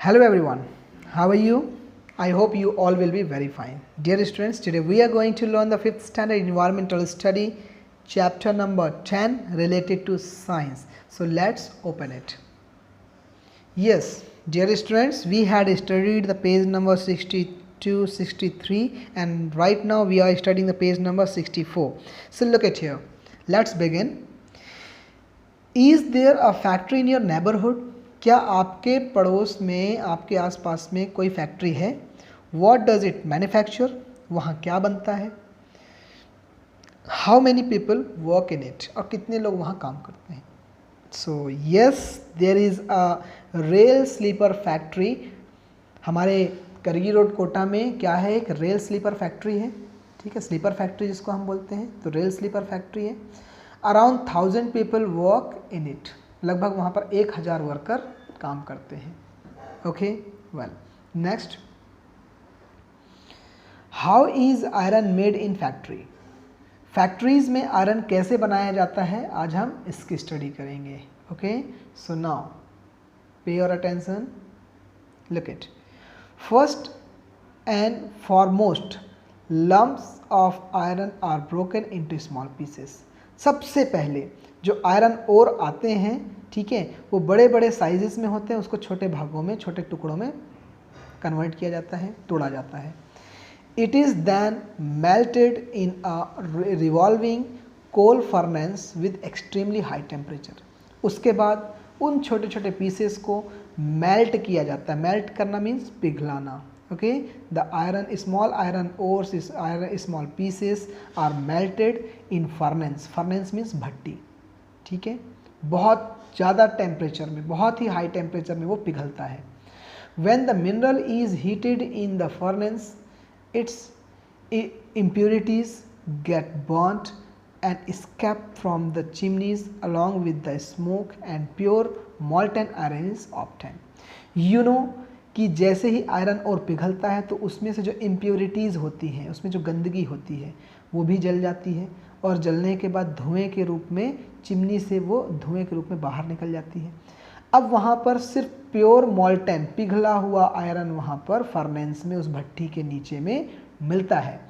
Hello everyone, how are you? I hope you all will be very fine. Dear students, today we are going to learn the 5th standard environmental study chapter number 10 related to science. So let's open it. Yes, dear students, we had studied the page number 62, 63 and right now we are studying the page number 64. So look at here. Let's begin. Is there a factory in your neighborhood? क्या आपके पड़ोस में, आपके आसपास में कोई factory है? What does it manufacture? वहाँ क्या बनता है? How many people work in it? और कितने लोग वहाँ काम करते हैं? So yes, there is a rail sleeper factory. हमारे करगी रोड कोटा में क्या है? एक रेल स्लीपर फैक्ट्री है. ठीक है, स्लीपर फैक्ट्री जिसको हम बोलते हैं, तो रेल स्लीपर फैक्ट्री है. Around 1000 people work in it. लगभग वहाँ पर 1000 वर्कर काम करते हैं. Okay, well next. How is iron made in factory? Factories में आयरन कैसे बनाया जाता है, आज हम इसकी स्टडी करेंगे. Okay, so now pay your attention, look it. First and foremost, lumps of iron are broken into small pieces. सबसे पहले जो आयरन ओर आते हैं, ठीक है, वो बड़े बड़े साइजेस में होते हैं. उसको छोटे भागों में, छोटे टुकड़ों में कन्वर्ट किया जाता है, तोड़ा जाता है. It is then melted in a revolving coal furnace with extremely high temperature. उसके बाद उन छोटे छोटे पीसेस को मेल्ट किया जाता है. मेल्ट करना मीन्स पिघलाना. Okay, the iron, small iron ores, iron small pieces are melted in furnace. Furnace means भट्टी. ठीक है, बहुत ज़्यादा टेम्परेचर में, बहुत ही हाई टेम्परेचर में वो पिघलता है. When the mineral is heated in the furnace, its impurities get burnt and escape from the chimneys along with the smoke and pure molten iron is obtained. You know कि जैसे ही iron और पिघलता है तो उसमें से जो इम्प्योरिटीज़ होती हैं, उसमें जो गंदगी होती है वो भी जल जाती है और जलने के बाद धुएं के रूप में चिमनी से वो धुएं के रूप में बाहर निकल जाती है. अब वहाँ पर सिर्फ प्योर मॉल्टेन, पिघला हुआ आयरन वहाँ पर फर्नेंस में, उस भट्टी के नीचे में मिलता है.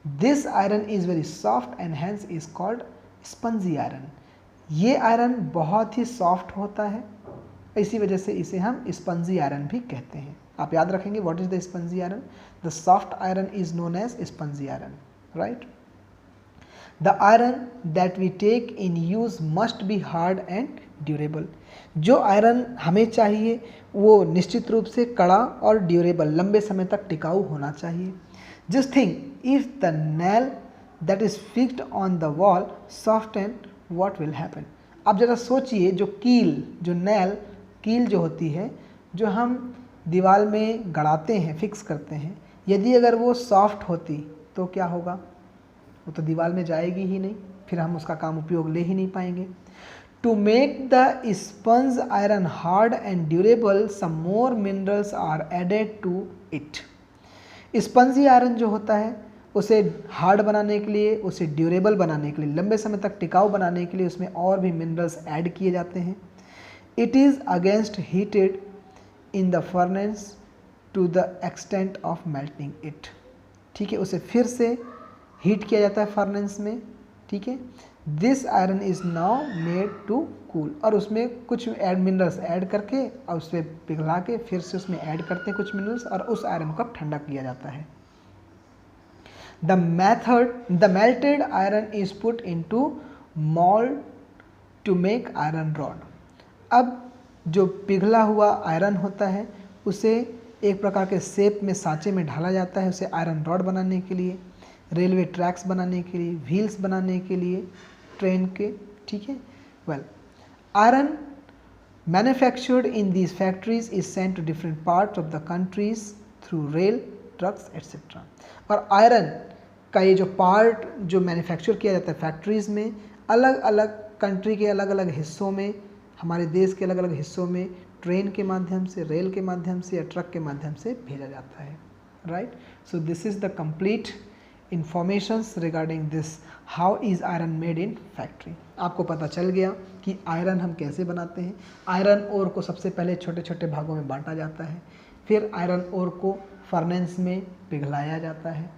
This iron is very soft and hence is called spongy iron. ये आयरन बहुत ही सॉफ्ट होता है, इसी वजह से इसे हम स्पंजी आयरन भी कहते हैं. आप याद रखेंगे what is the spongy iron. The soft iron is known as spongy iron, right. The iron that we take in use must be hard and durable. जो आयरन हमें चाहिए वो निश्चित रूप से कड़ा और ड्यूरेबल, लंबे समय तक टिकाऊ होना चाहिए. Just think if the nail that is fixed on the wall soften, what will happen. आप ज़रा सोचिए, जो कील, जो नेल कील जो होती है, जो हम दीवार में गड़ाते हैं, फिक्स करते हैं, यदि अगर वो सॉफ्ट होती तो क्या होगा? वो तो दीवार में जाएगी ही नहीं, फिर हम उसका काम उपयोग ले ही नहीं पाएंगे. To make the sponge iron hard and durable, some more minerals are added to it. Spongy iron जो होता है उसे हार्ड बनाने के लिए, उसे ड्यूरेबल बनाने के लिए, लंबे समय तक टिकाऊ बनाने के लिए उसमें और भी मिनरल्स ऐड किए जाते हैं. It is against heated in the furnace to the extent of melting it. ठीक है, उसे फिर से हीट किया जाता है फर्नेस में. ठीक है, this iron is now made to cool. और उसमें कुछ मिनरल्स ऐड करके और उसे पिघला के फिर से उसमें ऐड करते हैं कुछ मिनरल्स और उस आयरन को ठंडा किया जाता है. The melted iron is put into mould to make iron rod. अब जो पिघला हुआ आयरन होता है उसे एक प्रकार के शेप में, सांचे में ढाला जाता है, उसे आयरन रॉड बनाने के लिए, रेलवे ट्रैक्स बनाने के लिए, व्हील्स बनाने के लिए, ट्रेन के. ठीक है, well, iron manufactured in these factories is sent to different parts of the countries through rail, trucks etcetera. और आयरन का ये जो पार्ट जो मैन्युफैक्चर किया जाता है फैक्ट्रीज में, अलग अलग कंट्री के अलग अलग हिस्सों में, हमारे देश के अलग अलग हिस्सों में ट्रेन के माध्यम से, रेल के माध्यम से या ट्रक के माध्यम से भेजा जाता है. Right, so this is the complete informations regarding this how is iron made in factory. आपको पता चल गया कि आयरन हम कैसे बनाते हैं। आयरन ओर को सबसे पहले छोटे छोटे भागों में बांटा जाता है, फिर आयरन ओर को फर्नेस में पिघलाया जाता है।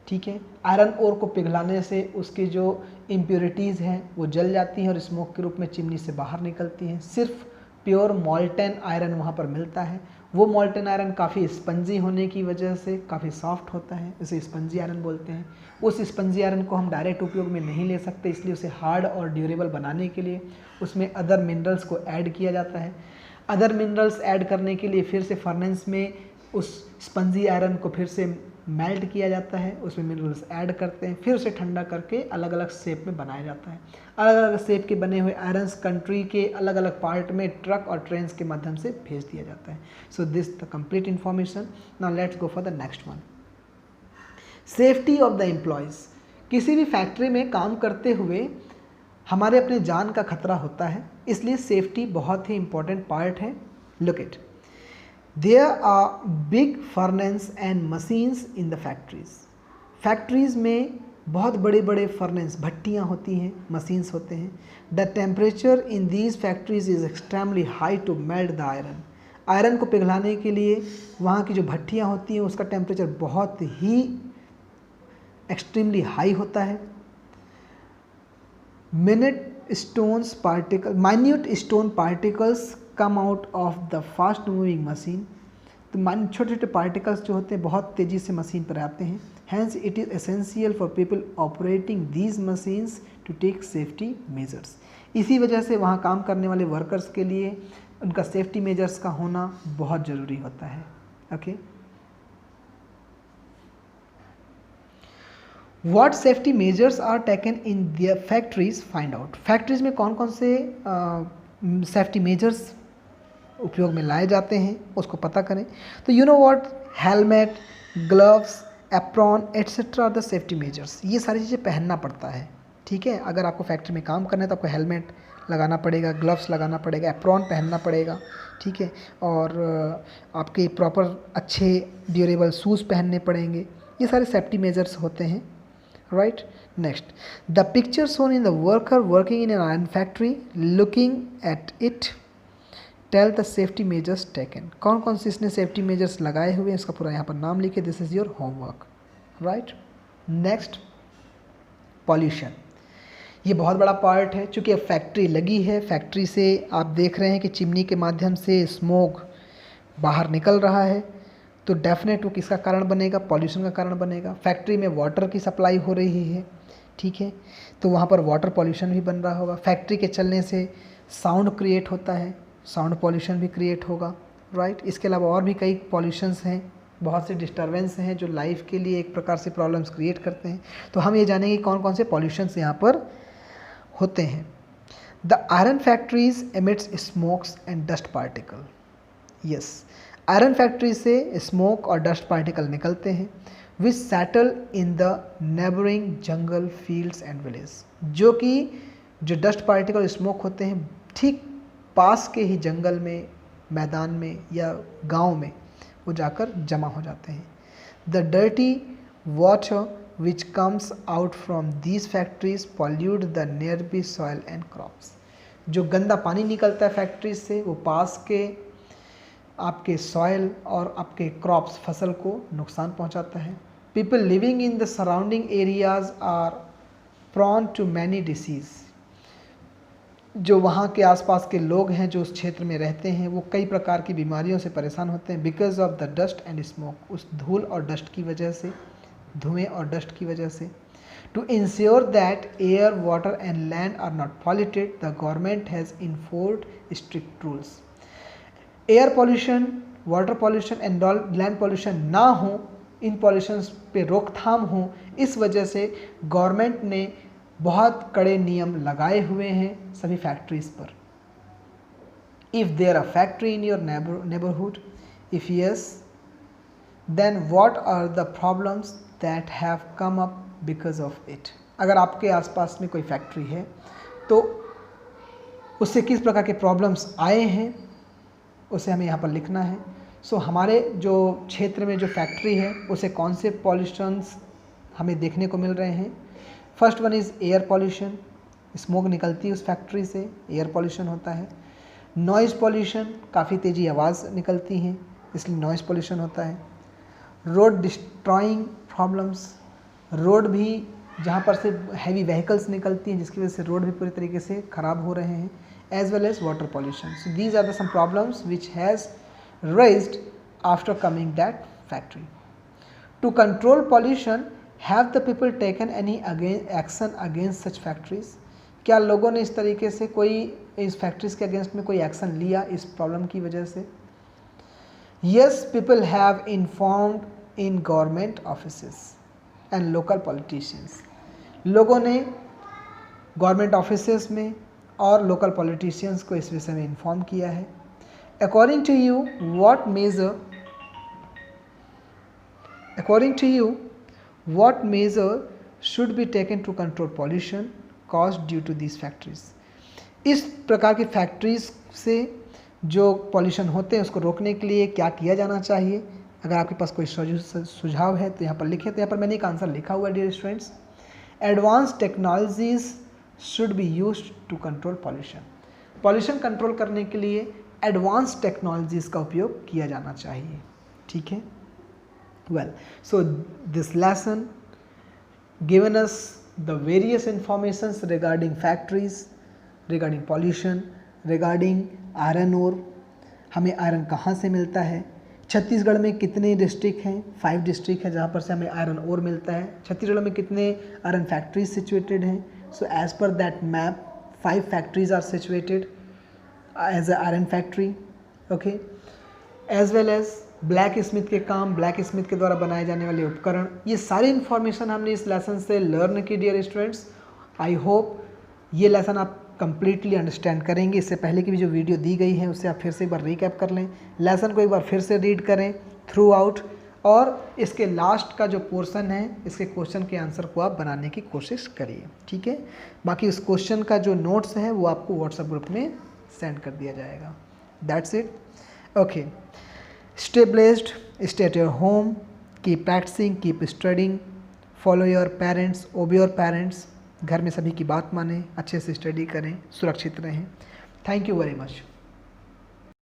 ठीक है, आयरन ओर को पिघलाने से उसकी जो इम्प्योरिटीज़ हैं वो जल जाती हैं और स्मोक के रूप में चिमनी से बाहर निकलती हैं। सिर्फ प्योर मॉल्टन आयरन वहाँ पर मिलता है। वो मॉल्टन आयरन काफ़ी स्पंजी होने की वजह से काफ़ी सॉफ्ट होता है, इसे स्पंजी आयरन बोलते हैं। उस स्पंजी आयरन को हम डायरेक्ट उपयोग में नहीं ले सकते, इसलिए उसे हार्ड और ड्यूरेबल बनाने के लिए उसमें अदर मिनरल्स को ऐड किया जाता है। अदर मिनरल्स ऐड करने के लिए फिर से फर्नेस में उस स्पंजी आयरन को फिर से मेल्ट किया जाता है, उसमें मिनरल्स ऐड करते हैं, फिर उसे ठंडा करके अलग अलग शेप में बनाया जाता है। अलग अलग शेप के बने हुए आयरन्स कंट्री के अलग अलग पार्ट में ट्रक और ट्रेन्स के माध्यम से भेज दिया जाता है। So this the complete information. Now let's go for the next one. Safety of the employees. किसी भी फैक्ट्री में काम करते हुए हमारे अपने जान का खतरा होता है, इसलिए सेफ्टी बहुत ही इंपॉर्टेंट पार्ट है। Look it, there are big furnace and machines in the factories. Factories में बहुत बड़े बड़े फर्नेस भट्टियाँ होती हैं, मशीन्स होते हैं। The temperature in these factories is extremely high to melt the iron. Iron को पिघलाने के लिए वहाँ की जो भट्टियाँ होती हैं उसका टेम्परेचर बहुत ही एक्सट्रीमली हाई होता है। minute stones particle minute stone particles come out of the fast moving machine। तो छोटे छोटे पार्टिकल्स जो होते हैं बहुत तेज़ी से मशीन पर आते हैं। Hence it is essential for people operating these machines to take safety measures. इसी वजह से वहाँ काम करने वाले वर्कर्स के लिए उनका सेफ्टी मेजर्स का होना बहुत ज़रूरी होता है। Okay, what safety measures are taken in the factories, find out. Factories में कौन कौन से सेफ्टी मेजर्स उपयोग में लाए जाते हैं उसको पता करें। तो you know what, helmet, gloves, apron etcetera the safety measures. ये सारी चीज़ें पहनना पड़ता है। ठीक है, अगर आपको फैक्ट्री में काम करना है तो आपको हेलमेट लगाना पड़ेगा, ग्लव्स लगाना पड़ेगा, एप्रॉन पहनना पड़ेगा। ठीक है, और आपके प्रॉपर अच्छे ड्यूरेबल शूज़ पहनने पड़ेंगे। ये सारे सेफ्टी मेजर्स होते हैं। Right, next, the picture shown in the worker working in an iron factory looking at it tell the safety measures taken। कौन कौन से इसने सेफ्टी मेजर्स लगाए हुए हैं इसका पूरा यहाँ पर नाम लिखे। This is your homework. Right, next, pollution. ये बहुत बड़ा पार्ट है, चूँकि अब फैक्ट्री लगी है, फैक्ट्री से आप देख रहे हैं कि चिमनी के माध्यम से स्मोक बाहर निकल रहा है, तो डेफिनेट वो किसका कारण बनेगा, पॉल्यूशन का कारण बनेगा। फैक्ट्री में वाटर की सप्लाई हो रही है, ठीक है, तो वहाँ पर वाटर पॉल्यूशन भी बन रहा होगा। फैक्ट्री के चलने से साउंड क्रिएट होता है, साउंड पॉल्यूशन भी क्रिएट होगा। राइट, इसके अलावा और भी कई पॉल्यूशंस हैं, बहुत से डिस्टर्बेंस हैं जो लाइफ के लिए एक प्रकार से प्रॉब्लम्स क्रिएट करते हैं। तो हम ये जानेंगे कौन कौन से पॉल्यूशंस यहाँ पर होते हैं। The iron factories emits smokes and dust particle. Yes, iron factory से स्मोक और डस्ट पार्टिकल निकलते हैं which settle in the neighbouring jungle, fields and village. जो कि जो डस्ट पार्टिकल और स्मोक होते हैं ठीक पास के ही जंगल में, मैदान में या गांव में वो जाकर जमा हो जाते हैं। The dirty water which comes out from these factories pollute the nearby soil and crops. जो गंदा पानी निकलता है फैक्ट्रीज से वो पास के आपके सॉइल और आपके क्रॉप्स, फसल को नुकसान पहुंचाता है। People living in the surrounding areas are prone to many disease. जो वहाँ के आसपास के लोग हैं जो उस क्षेत्र में रहते हैं वो कई प्रकार की बीमारियों से परेशान होते हैं because of the dust and smoke. उस धूल और डस्ट की वजह से, धुएँ और डस्ट की वजह से। To ensure that air, water and land are not polluted the government has enforced strict rules. Air pollution, water pollution and land pollution ना हो, इन पॉल्यूशंस पे रोकथाम हो, इस वजह से गवर्नमेंट ने बहुत कड़े नियम लगाए हुए हैं सभी फैक्ट्रीज पर। If there a factory in your neighbourhood, if yes, then what are the problems that have come up because of it. अगर आपके आसपास में कोई फैक्ट्री है तो उससे किस प्रकार के प्रॉब्लम्स आए हैं उसे हमें यहाँ पर लिखना है। सो हमारे जो क्षेत्र में जो फैक्ट्री है उसे कौन से पॉल्यूशंस हमें देखने को मिल रहे हैं। First one is air pollution, smoke निकलती है उस फैक्ट्री से, एयर पॉल्यूशन होता है। नॉइज़ पॉल्यूशन, काफ़ी तेज़ी आवाज़ निकलती हैं इसलिए नॉइज़ पॉल्यूशन होता है। रोड डिस्ट्रॉइंग प्रॉब्लम्स, रोड भी जहाँ पर से हैवी व्हीकल्स निकलती हैं जिसकी वजह से रोड भी पूरी तरीके से ख़राब हो रहे हैं। As well as water pollution. So these are the some problems which has raised after coming that factory. To control pollution, have the people taken any action against such factories? क्या लोगों ने इस तरीके से कोई इस फैक्ट्रीज के against में कोई एक्शन लिया इस प्रॉब्लम की वजह से? Yes, people have informed in government offices and local politicians. लोगों ने गवर्नमेंट ऑफिसेस में और लोकल पॉलिटिशियंस को इस विषय में इन्फॉर्म किया है। According to you, what measure should be taken to control pollution caused due to these factories? इस प्रकार की फैक्ट्रीज से जो पॉल्यूशन होते हैं उसको रोकने के लिए क्या किया जाना चाहिए? अगर आपके पास कोई सुझाव है तो यहाँ पर लिखें। तो यहाँ पर मैंने एक आंसर लिखा हुआ है dear students, advance technologies should be used to control pollution. Pollution control करने के लिए एडवांस टेक्नोलॉजीज़ का उपयोग किया जाना चाहिए। ठीक है, well, so this lesson given us the various informations regarding factories, regarding pollution, regarding iron ore, हमें आयरन कहाँ से मिलता है, छत्तीसगढ़ में कितने डिस्ट्रिक्ट हैं, 5 डिस्ट्रिक्ट है जहाँ पर से हमें आयरन ओर मिलता है। छत्तीसगढ़ में कितने आयरन फैक्ट्रीज सिचुएटेड हैं? So as per that map 5 factories are situated as a iron factory, okay, as well as blacksmith के काम, ब्लैक स्मिथ के द्वारा बनाए जाने वाले उपकरण, ये सारी इन्फॉर्मेशन हमने इस लेसन से लर्न की डियर स्टूडेंट्स। आई होप ये लेसन आप कंप्लीटली अंडरस्टैंड करेंगे। इससे पहले की भी जो वीडियो दी गई है उससे आप फिर से एक बार रिकैप कर लें, लेसन को एक बार फिर से रीड करें थ्रू आउट, और इसके लास्ट का जो पोर्शन है इसके क्वेश्चन के आंसर को आप बनाने की कोशिश करिए। ठीक है, बाकी उस क्वेश्चन का जो नोट्स है वो आपको व्हाट्सएप ग्रुप में सेंड कर दिया जाएगा। That's it, okay, stay blessed, stay at your home, keep practising, keep studying, follow your parents, obey your parents, घर में सभी की बात मानें, अच्छे से स्टडी करें, सुरक्षित रहें। Thank you very much.